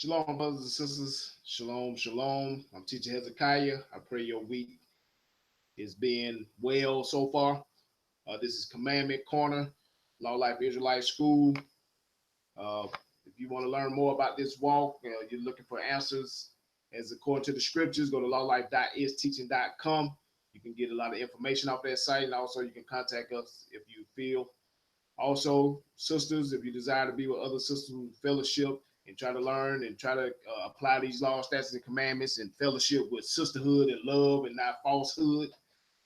Shalom, brothers and sisters. Shalom, shalom. I'm Teacher Hezekiah. I pray your week is being well so far. This is Commandment Corner, LawLife Israelite School. Uh, if you want to learn more about this walk, you're looking for answers as according to the scriptures, go to lawlife.isteaching.com. You can get a lot of information off that site, and also you can contact us if you feel. Also, sisters, if you desire to be with other sisters who fellowship and try to learn and try to apply these laws, statutes, and commandments and fellowship with sisterhood and love and not falsehood,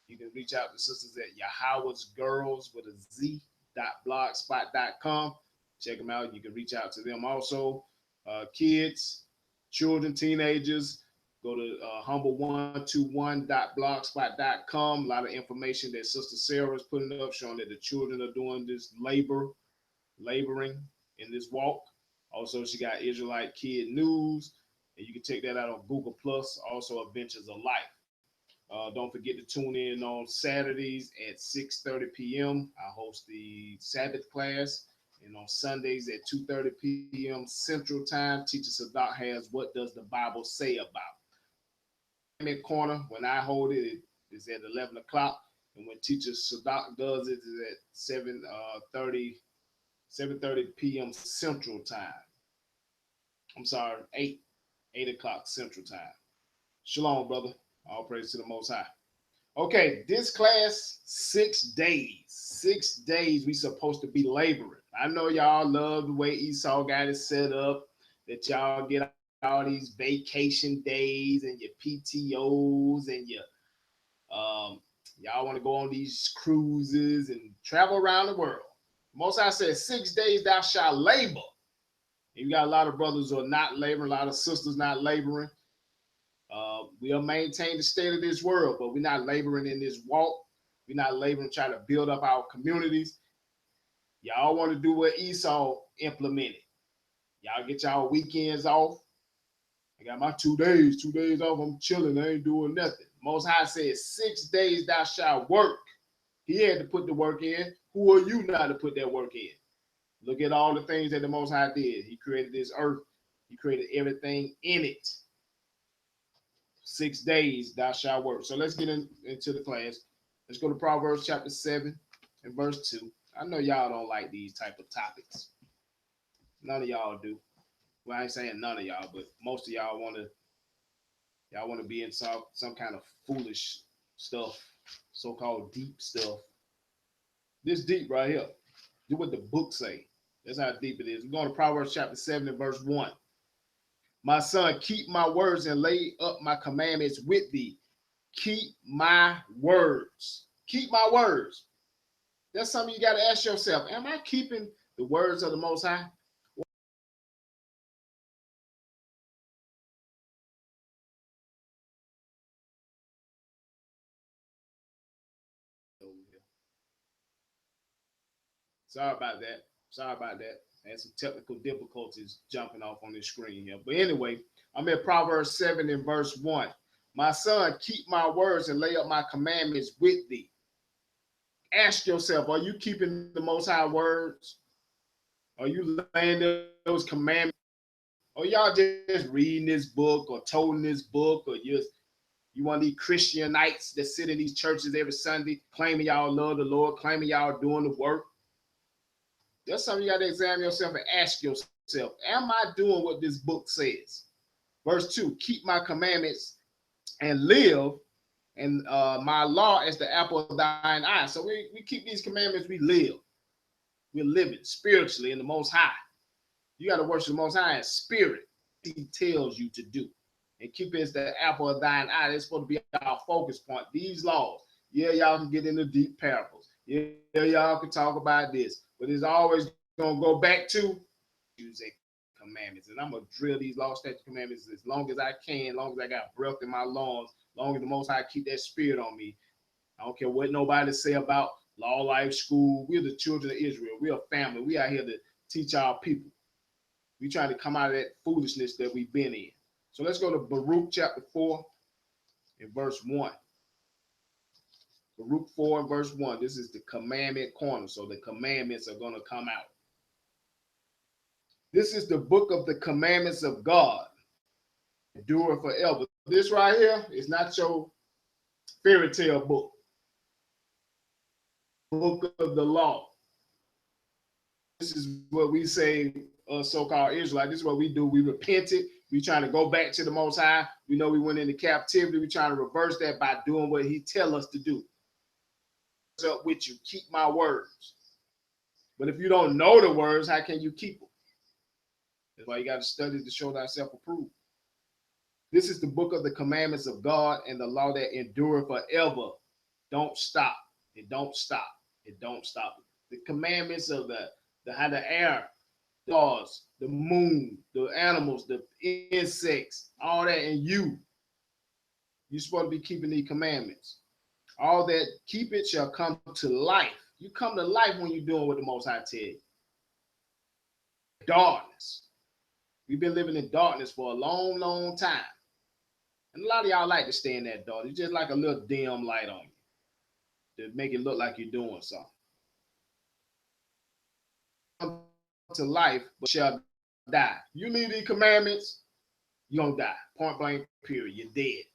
you can reach out to sisters at YHWH'S Girlz with a Z.blogspot.com. Check them out. You can reach out to them also. Kids, children, teenagers, go to humble121.blogspot.com. A lot of information that Sister Sarah is putting up showing that the children are doing this laboring in this walk. Also, she got Israelite Kid News, and you can check that out on Google Plus. Also, Adventures of Life. Don't forget to tune in on Saturdays at 6:30 p.m. I host the Sabbath class, and on Sundays at 2:30 p.m. Central Time, Teacher Sadat has What Does the Bible Say About? Commandment Corner, when I hold it, it is at 11 o'clock, and when Teacher Sadat does it, is at 7:30 p.m. Central Time. I'm sorry, 8 o'clock Central Time. Shalom, brother. All praise to the Most High. Okay, this class, 6 days. 6 days we supposed to be laboring. I know y'all love the way Esau got it set up, that y'all get all these vacation days and your PTOs and your y'all want to go on these cruises and travel around the world. Most High said 6 days thou shalt labor. And you got a lot of brothers who are not laboring, a lot of sisters not laboring. We'll maintain the state of this world, but we're not laboring in this walk. We're not laboring trying to build up our communities. Y'all want to do what Esau implemented. Y'all get y'all weekends off. I got my 2 days off. I'm chilling. I ain't doing nothing. Most High said 6 days thou shalt work. He had to put the work in. Who are you not to put that work in? Look at all the things that the Most High did. He created this earth. He created everything in it. 6 days thou shalt work. So let's get into the class. Let's go to Proverbs chapter 7 and verse 2. I know y'all don't like these type of topics. None of y'all do. Well, I ain't saying none of y'all, but most of y'all want to be in some kind of foolish stuff, so-called deep stuff. This deep right here. Do what the book say. That's how deep it is. We're going to Proverbs chapter 7 and verse 1. My son, keep my words and lay up my commandments with thee. Keep my words. Keep my words. That's something you got to ask yourself. Am I keeping the words of the Most High? Sorry about that. I had some technical difficulties jumping off on this screen here. But anyway, I'm at Proverbs 7 and verse 1. My son, keep my words and lay up my commandments with thee. Ask yourself, are you keeping the Most High words? Are you laying those commandments? Or y'all just reading this book or toting this book, or you want these Christianites that sit in these churches every Sunday claiming y'all love the Lord, claiming y'all doing the work? That's something you got to examine yourself and ask yourself, am I doing what this book says? Verse 2, keep my commandments and live, and my law is the apple of thine eye. So we keep these commandments, we live. We're living spiritually in the Most High. You got to worship the Most High in spirit. He tells you to do. And keep it as the apple of thine eye. That's supposed to be our focus point. These laws. Yeah, y'all can get into deep parables. Yeah, y'all can talk about this. But it's always going to go back to using commandments. And I'm going to drill these law, statute, commandments as long as I can, as long as I got breath in my lungs, as long as the Most High keep that spirit on me. I don't care what nobody say about LawLife School. We're the children of Israel. We're a family. We are here to teach our people. We trying to come out of that foolishness that we've been in. So let's go to Baruch chapter 4 and verse 1. Baruch 4 and verse 1. This is the commandment corner. So the commandments are going to come out. This is the book of the commandments of God. Endure forever. This right here is not your fairy tale book. Book of the law. This is what we say, so-called Israelite. This is what we do. We repented. We trying to go back to the Most High. We know we went into captivity. We trying to reverse that by doing what He tell us to do. What's up with you? Keep my words. But if you don't know the words, how can you keep them? That's why you got to study to show thyself approved. This is the book of the commandments of God and the law that endure forever. Don't stop. It don't stop. It don't stop. The commandments of the how the air, stars, the moon, the animals, the insects, all that, and you're supposed to be keeping these commandments. All that keep it shall come to life. You come to life when you're doing what the Most High tell you. Darkness. We've been living in darkness for a long, long time. And a lot of y'all like to stay in that darkness. It's just like a little dim light on you to make it look like you're doing something. Come to life, but shall die. You leave these commandments, you're going to die. Point blank, period. You're dead.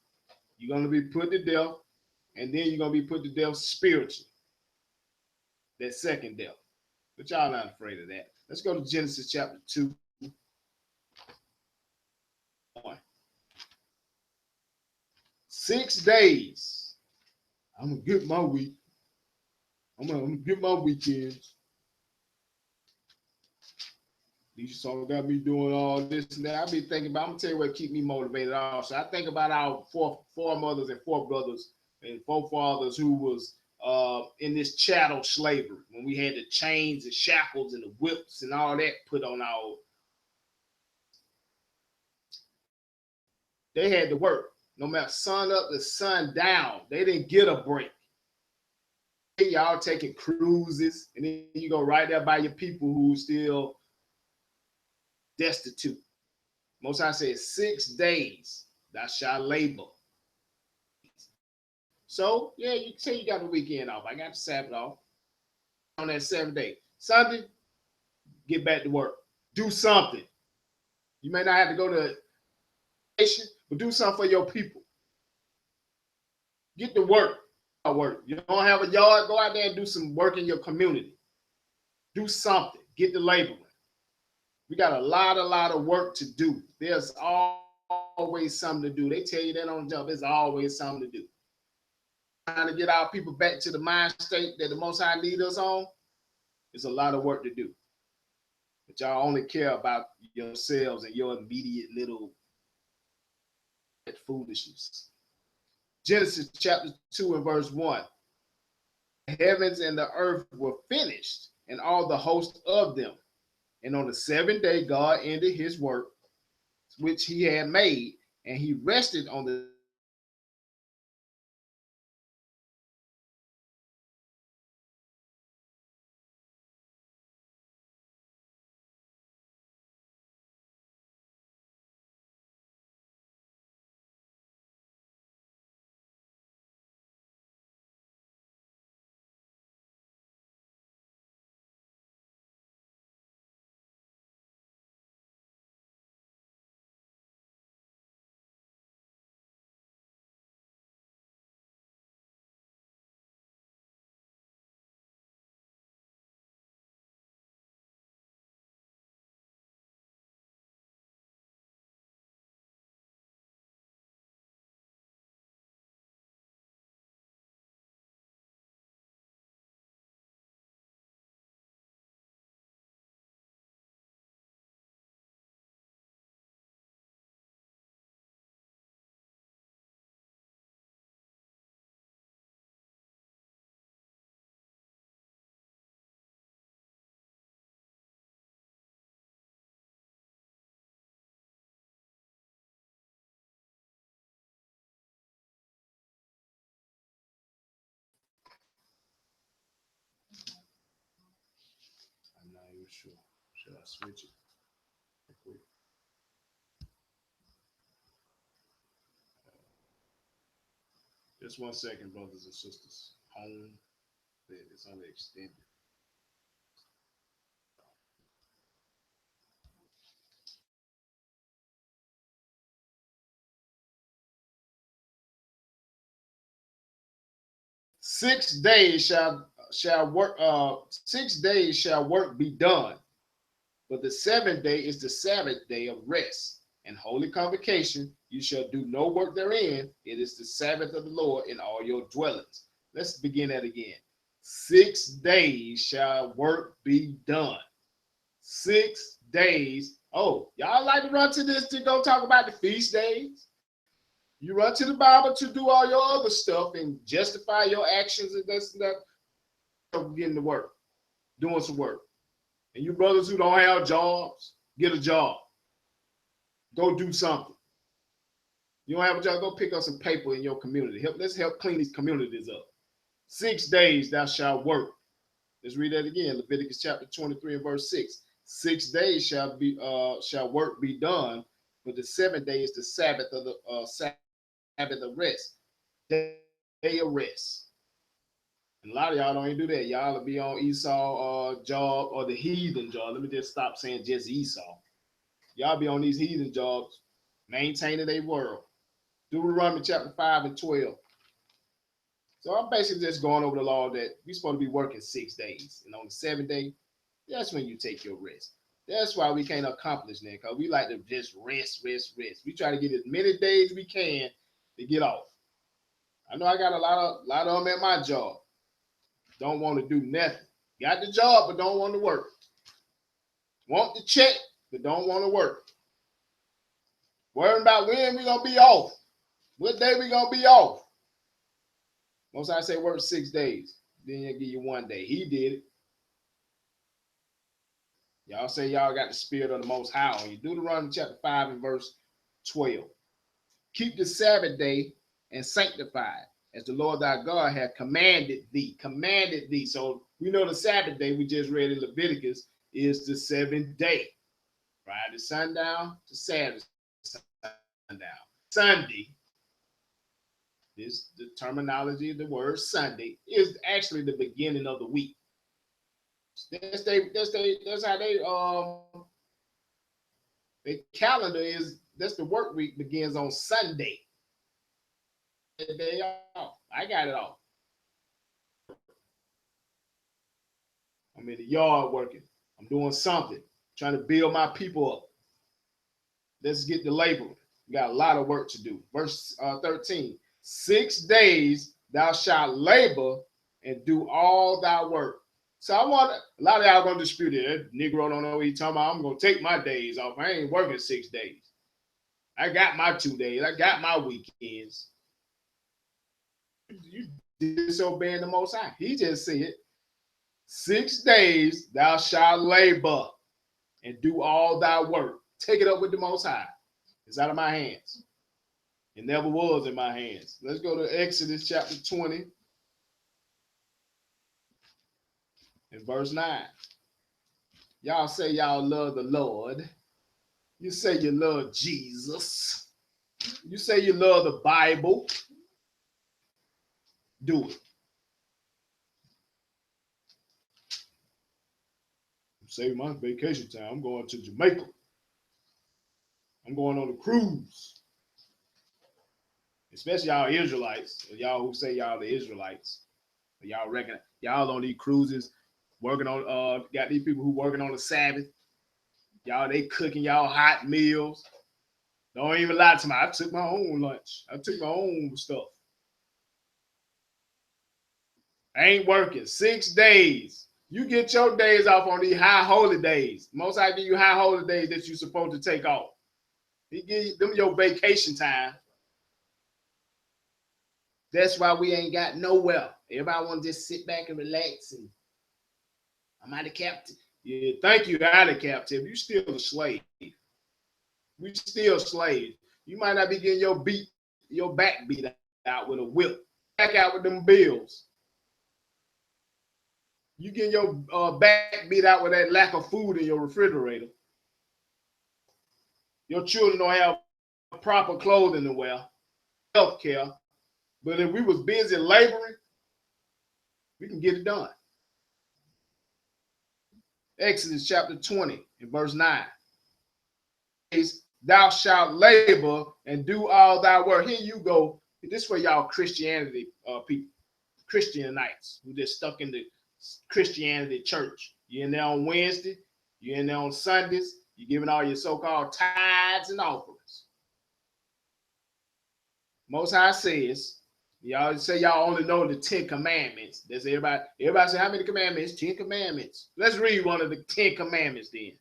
You're going to be put to death, and then you're going to be put to death spiritually. That second death. But y'all not afraid of that. Let's go to Genesis chapter 2. 6 days. I'm going to get my week. I'm gonna get my weekends. These songs got me doing all this and that. I be thinking about, I'm gonna tell you what keep me motivated also. I think about our foremothers and forebrothers and forefathers who was in this chattel slavery when we had the chains and shackles and the whips and all that put on our. They had to work. No matter sun up to sun down. They didn't get a break. Y'all taking cruises, and then you go right there by your people who still destitute. Most High says 6 days thou shalt labor. So yeah, you say you got the weekend off. I got the Sabbath off on that 7th day. Sunday, get back to work. Do something. You may not have to go to vacation, but do something for your people. Get to work. You don't have a yard, go out there and do some work in your community. Do something. Get to laboring. We got a lot of work to do. There's always something to do. They tell you that on the job. There's always something to do. Trying to get our people back to the mind state that the Most High need us on. There's a lot of work to do. But y'all only care about yourselves and your immediate little foolishness. Genesis chapter 2 and verse 1. The heavens and the earth were finished, and all the host of them. And on the 7th day, God ended his work, which he had made, and he rested on the I'm not even sure. Should I switch it? Just 1 second, brothers and sisters. Home. It's only extended. 6 days shall work. 6 days shall work be done, but the seventh day is the Sabbath day of rest and holy convocation. You shall do no work therein. It is the Sabbath of the Lord in all your dwellings. Let's begin that again. 6 days shall work be done. 6 days. Oh, y'all like to run to this to go talk about the feast days? You run to the Bible to do all your other stuff and justify your actions and this and that. Getting to work, doing some work. And you brothers who don't have jobs, get a job. Go do something. You don't have a job, go pick up some paper in your community. Let's help clean these communities up. 6 days thou shalt work. Let's read that again. Leviticus chapter 23 and verse 6. 6 days shall work be done, but the seventh day is the Sabbath of the Sabbath of rest. Day of rest. And a lot of y'all don't even do that. Y'all will be on Esau job or the heathen job. Let me just stop saying just Esau. Y'all be on these heathen jobs, maintaining their world. Deuteronomy chapter 5 and 12. So I'm basically just going over the law that we're supposed to be working 6 days. And on the seventh day, that's when you take your rest. That's why we can't accomplish that, because we like to just rest. We try to get as many days we can to get off. I know I got a lot of them at my job. Don't want to do nothing. Got the job, but don't want to work. Want the check, but don't want to work. Worrying about when we gonna be off. What day we gonna be off? Most I say work 6 days. Then he'll give you 1 day. He did it. Y'all say y'all got the spirit of the Most High on you. Deuteronomy chapter 5 and verse 12. Keep the Sabbath day and sanctify it, as the Lord thy God hath commanded thee. Commanded thee. So we know the Sabbath day we just read in Leviticus is the seventh day. Friday sundown to Saturday sundown. Sunday, this the terminology of the word Sunday, is actually the beginning of the week. That's how their calendar is. That's the work week begins on Sunday. The day off. I got it off. I'm in the yard working. I'm doing something, trying to build my people up. Let's get to laboring. We got a lot of work to do. Verse 13. 6 days thou shalt labor and do all thy work. So I want a lot of y'all gonna dispute it. That Negro don't know what he's talking about. I'm gonna take my days off. I ain't working 6 days. I got my 2 days. I got my weekends. You disobeying the Most High. He just said, 6 days thou shalt labor and do all thy work. Take it up with the Most High. It's out of my hands. It never was in my hands. Let's go to Exodus chapter 20 and verse 9. Y'all say y'all love the Lord. You say you love Jesus. You say you love the Bible. Do it. Save my vacation time. I'm going to Jamaica. I'm going on a cruise. Especially y'all Israelites, or y'all who say y'all the Israelites. Y'all reckon y'all on these cruises, working on got these people who working on the Sabbath. Y'all, they cooking y'all hot meals. Don't even lie to me. I took my own lunch. I took my own stuff. I ain't working 6 days. You get your days off on these high holy days. Most I give you high holy days that you're supposed to take off. He give them your vacation time. That's why we ain't got nowhere. Everybody want to just sit back and relax. And I'm out of captive. Yeah, thank you, out of captive. You still a slave. We still slaves. You might not be getting your back beat out with a whip. Back out with them bills. You getting your back beat out with that lack of food in your refrigerator. Your children don't have proper clothing to wear, health care. But if we was busy laboring, we can get it done. Exodus chapter 20 and verse 9. Thou shalt labor and do all thy work. Here you go. This is for y'all Christianity people. Christianites who just stuck in the Christianity church. You're in there on Wednesday, you're in there on Sundays, you're giving all your so-called tithes and offerings. Most High says, y'all say y'all only know the 10 commandments. That's everybody say, how many commandments? 10 commandments. Let's read one of the 10 commandments then.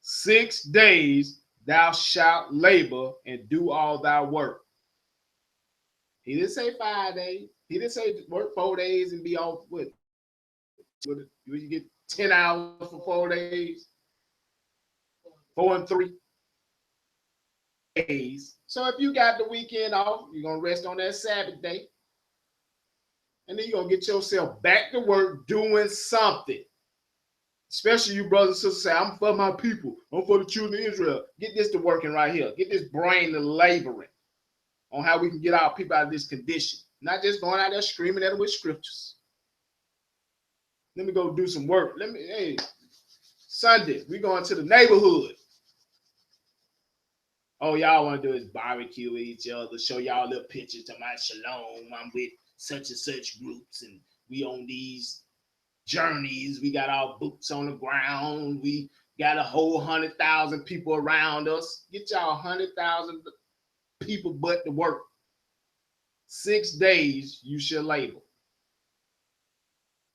6 days thou shalt labor and do all thy work. He didn't say 5 days. He didn't say work 4 days and be off with you get 10 hours for 4 days. 4 and 3 days. So if you got the weekend off, you're going to rest on that Sabbath day. And then you're going to get yourself back to work doing something. Especially you brothers and sisters say, I'm for my people. I'm for the children of Israel. Get this to working right here. Get this brain to laboring on how we can get our people out of this condition. Not just going out there screaming at them with scriptures. Let me go do some work. Hey, Sunday, we going to the neighborhood. Oh, y'all want to do is barbecue with each other, show y'all little pictures to my shalom. I'm with such and such groups, and we on these journeys. We got our boots on the ground. We got a whole 100,000 people around us. Get y'all 100,000 people but to work. 6 days you shall labor.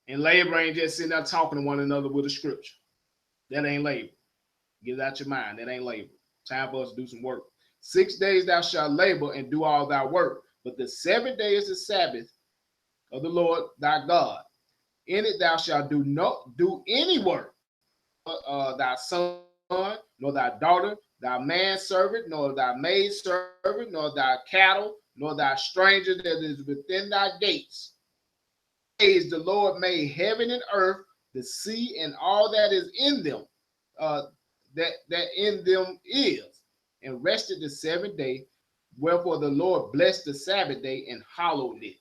And labor ain't just sitting there talking to one another with a scripture. That ain't labor. Get it out your mind. That ain't labor. Time for us to do some work. 6 days thou shalt labor and do all thy work. But the 7th day is the Sabbath of the Lord thy God. In it thou shalt do any work. Thy son, nor thy daughter, thy manservant, nor thy maidservant, nor thy cattle, nor thy stranger that is within thy gates. The Lord made heaven and earth, the sea, and all that is in them, that in them is, and rested the 7th day. Wherefore the Lord blessed the Sabbath day and hallowed it.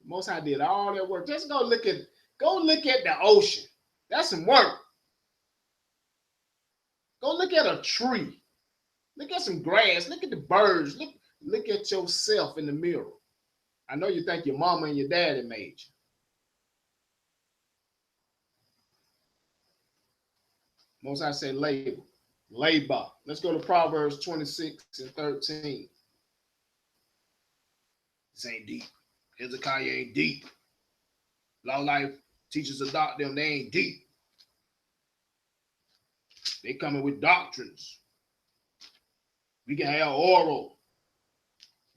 Most High did all that work. Just go look at the ocean. That's some work. Go look at a tree. Look at some grass. Look at the birds. Look at yourself in the mirror. I know you think your mama and your daddy made you. Most I say labor. Labor. Let's go to Proverbs 26 and 13. This ain't deep. Hezekiah ain't deep. LawLife teachers adopt them. They ain't deep. They coming with doctrines. We can have oral.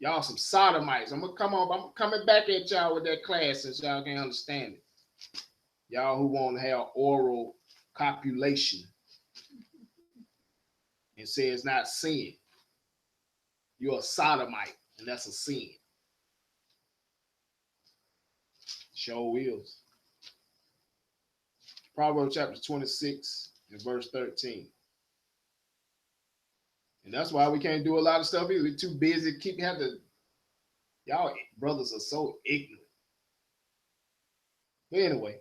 Y'all some sodomites. I'm coming back at y'all with that class since y'all can't understand it. Y'all who want to have oral copulation and say it's not sin. You're a sodomite, and that's a sin. Sure is. Proverbs chapter 26 and verse 13. And that's why we can't do a lot of stuff either. We're too busy. Y'all brothers are so ignorant. But anyway,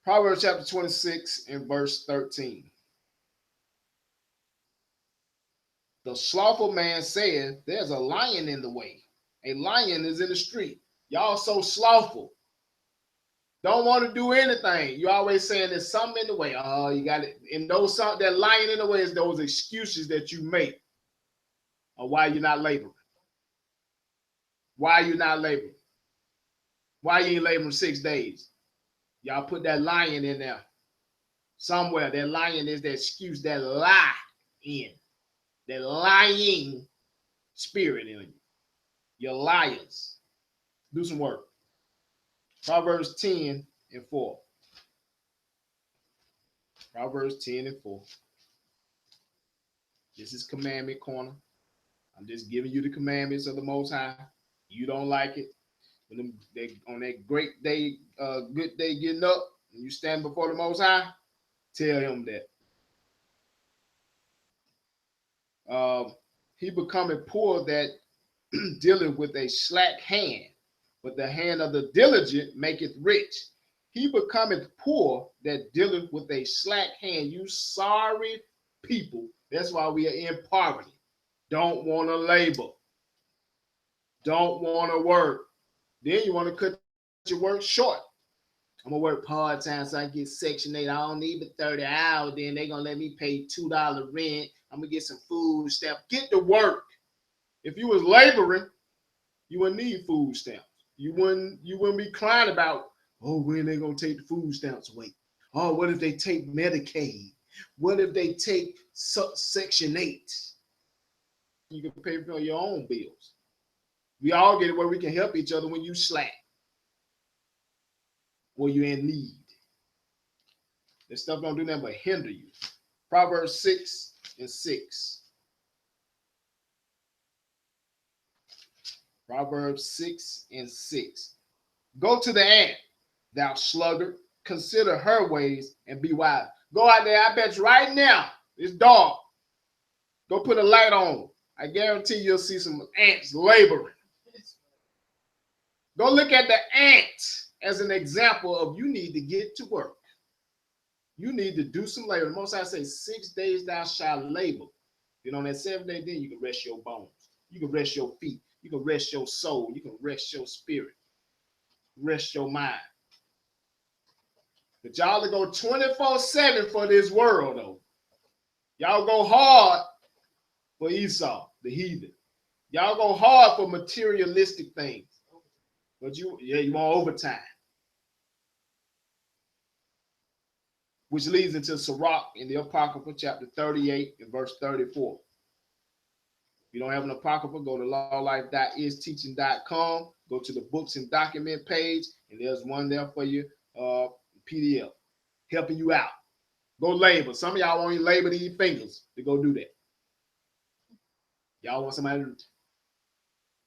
Proverbs chapter 26 and verse 13. The slothful man saith, there's a lion in the way. A lion is in the street. Y'all so slothful. Don't want to do anything. You always saying there's something in the way. Oh, you got it. And that lion in the way is those excuses that you make of why you're not laboring. Why you not laboring? Why you ain't laboring 6 days? Y'all put that lion in there somewhere. That lion is that excuse, that lie in. That lying spirit in you. You're liars. Do some work. Proverbs 10 and 4. Proverbs 10 and 4. This is commandment corner. I'm just giving you the commandments of the Most High. You don't like it. When on that great day, good day getting up, and you stand before the Most High, tell him that. He becoming poor that dealing with a slack hand, but the hand of the diligent maketh rich. He becometh poor that dealeth with a slack hand. You sorry people. That's why we are in poverty. Don't want to labor. Don't want to work. Then you want to cut your work short. I'm gonna work part-time so I get Section 8. I don't need but 30 hours. Then they're gonna let me pay $2 rent. I'm gonna get some food stamps. Get to work. If you was laboring, you wouldn't need food stamps. You wouldn't be crying about, oh, when they gonna take the food stamps away? Oh, what if they take Medicaid? What if they take Section 8? You can pay for your own bills. We all get it where we can help each other when you slack or you're in need. This stuff don't do nothing but hinder you. Proverbs 6:6. Proverbs 6:6. Go to the ant, thou sluggard, consider her ways and be wise. Go out there, I bet you right now, it's dark. Go put a light on. I guarantee you'll see some ants laboring. Go look at the ant as an example of you need to get to work. You need to do some labor. Most I say 6 days thou shalt labor. Then on that 7th day, then you can rest your bones. You can rest your feet. You can rest your soul. You can rest your spirit. Rest your mind. But y'all to go 24/7 for this world, though. Y'all go hard for Esau, the heathen. Y'all go hard for materialistic things. But you want overtime. Which leads into Sirach in the Apocrypha, chapter 38 and verse 34. If you don't have an Apocrypha, go to lawlife.isteaching.com. Go to the books and document page, and there's one there for you, PDF, helping you out. Go labor. Some of y'all won't even labor these fingers to go do that. Y'all want somebody to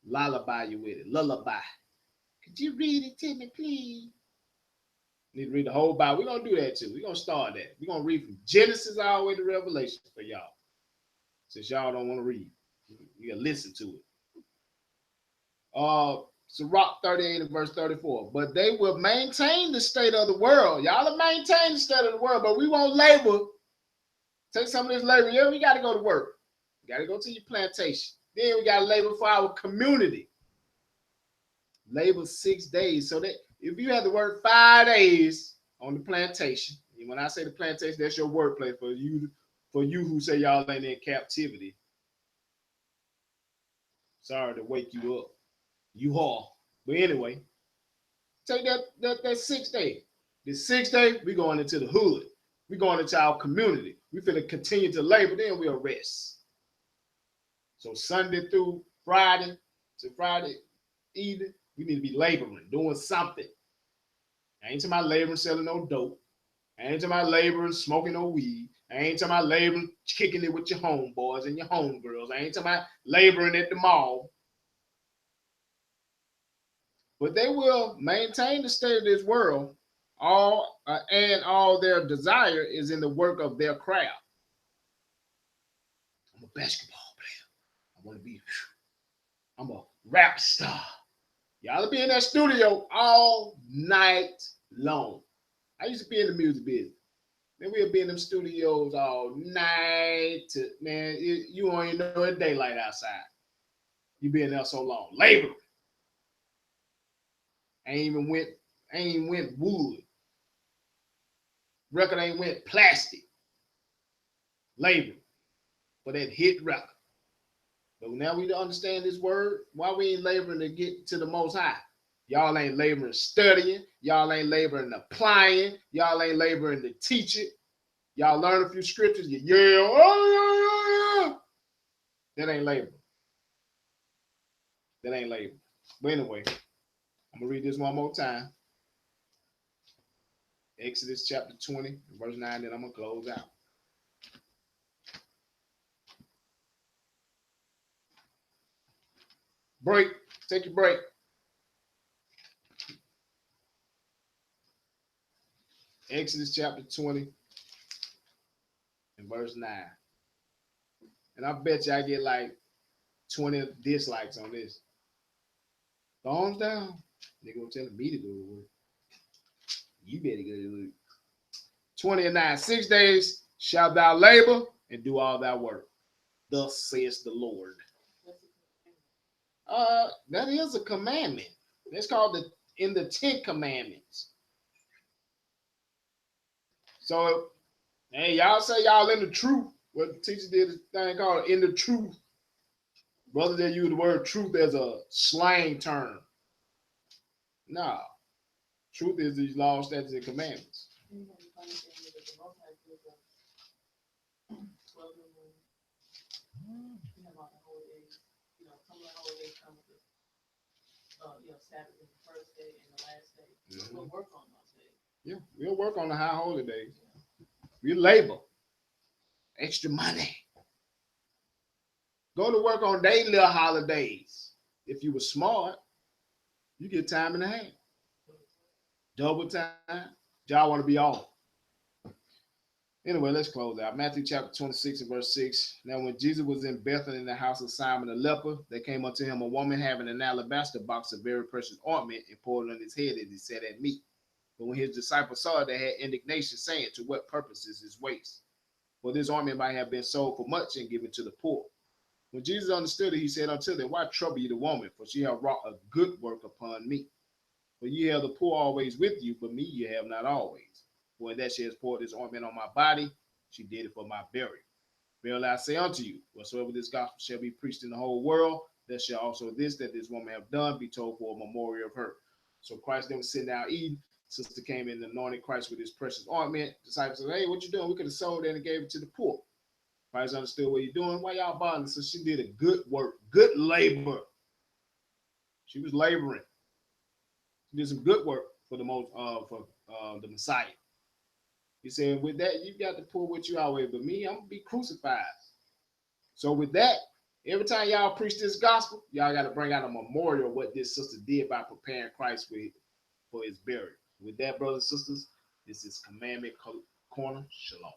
lullaby you with it. Lullaby. Could you read it to me, please? Need to read the whole Bible. We're going to do that too. We're going to start that. We're going to read from Genesis all the way to Revelation for y'all. Since y'all don't want to read, you can listen to it. Sirach 38 and verse 34. But they will maintain the state of the world. Y'all will maintain the state of the world, but we won't labor. Take some of this labor. Yeah, we got to go to work. We got to go to your plantation. Then we got to labor for our community. Labor 6 days. So that if you have to work 5 days on the plantation, and when I say the plantation, that's your workplace for you who say y'all ain't in captivity. Sorry to wake you up. You are. But anyway, take that 6 day. The 6th day, we going into the hood. We going into our community. We finna continue to labor, then we'll rest. So Sunday through Friday to Friday evening, we need to be laboring, doing something. I ain't talking about laboring selling no dope. I ain't talking about laboring smoking no weed. I ain't talking about laboring kicking it with your homeboys and your homegirls. I ain't talking about laboring at the mall. But they will maintain the state of this world, and all their desire is in the work of their craft. I'm a basketball player. I'm a rap star. Y'all be in that studio all night long. I used to be in the music business. Then we'll be in them studios all night. You won't even know it's daylight outside. You been there so long. Labor. Ain't went wood. Record ain't went plastic. Labor for that hit record. But now we don't understand this word. Why we ain't laboring to get to the Most High? Y'all ain't laboring studying. Y'all ain't laboring applying. Y'all ain't laboring to teach it. Y'all learn a few scriptures. You yell, oh, yeah. That ain't labor. That ain't labor. But anyway, I'm going to read this one more time. Exodus chapter 20, verse 9, then I'm going to close out. Break. Take your break. Exodus chapter 20 and verse 9. And I bet you I get like 20 dislikes on this. Thumbs down. They're going to tell me to go to work. You better go to work. 20 and 9. 6 days shalt thou labor and do all thy work. Thus says the Lord. That is a commandment. That's called in the 10 Commandments. So, hey, y'all say y'all in the truth. What the teacher did a thing called in the truth. Brothers that use the word truth as a slang term. Nah, truth is these laws, statutes, and commandments. Sabbath is the first day and the last day. Mm-hmm. We'll work on those days. Yeah, we'll work on the high holy days. We labor. Extra money. Go to work on their little holidays. If you were smart, you get time and a half. Double time. Y'all want to be off. Anyway, let's close out. Matthew chapter 26 and verse 6. Now, when Jesus was in Bethany in the house of Simon the leper, there came unto him a woman having an alabaster box of very precious ointment and poured it on his head, and he said at meat. But when his disciples saw it, they had indignation, saying, to what purpose is this waste? For this ointment might have been sold for much and given to the poor. When Jesus understood it, he said unto them, why trouble you the woman? For she hath wrought a good work upon me. For ye have the poor always with you, but me ye have not always. For in that she has poured this ointment on my body, she did it for my burial. Verily I say unto you, whatsoever this gospel shall be preached in the whole world, that shall also this that this woman have done be told for a memorial of her. So Christ then was sitting down eating. Sister came in and anointed Christ with his precious ointment. Disciples said, hey, what you doing? We could have sold it and gave it to the poor. Christ understood what you're doing. Why y'all bothering? So she did a good work, good labor. She was laboring. She did some good work for the Messiah. He said, with that, you got the poor with you always, but me, I'm gonna be crucified. So with that, every time y'all preach this gospel, y'all got to bring out a memorial of what this sister did by preparing Christ for his burial. With that, brothers and sisters, this is Commandment Corner. Shalom.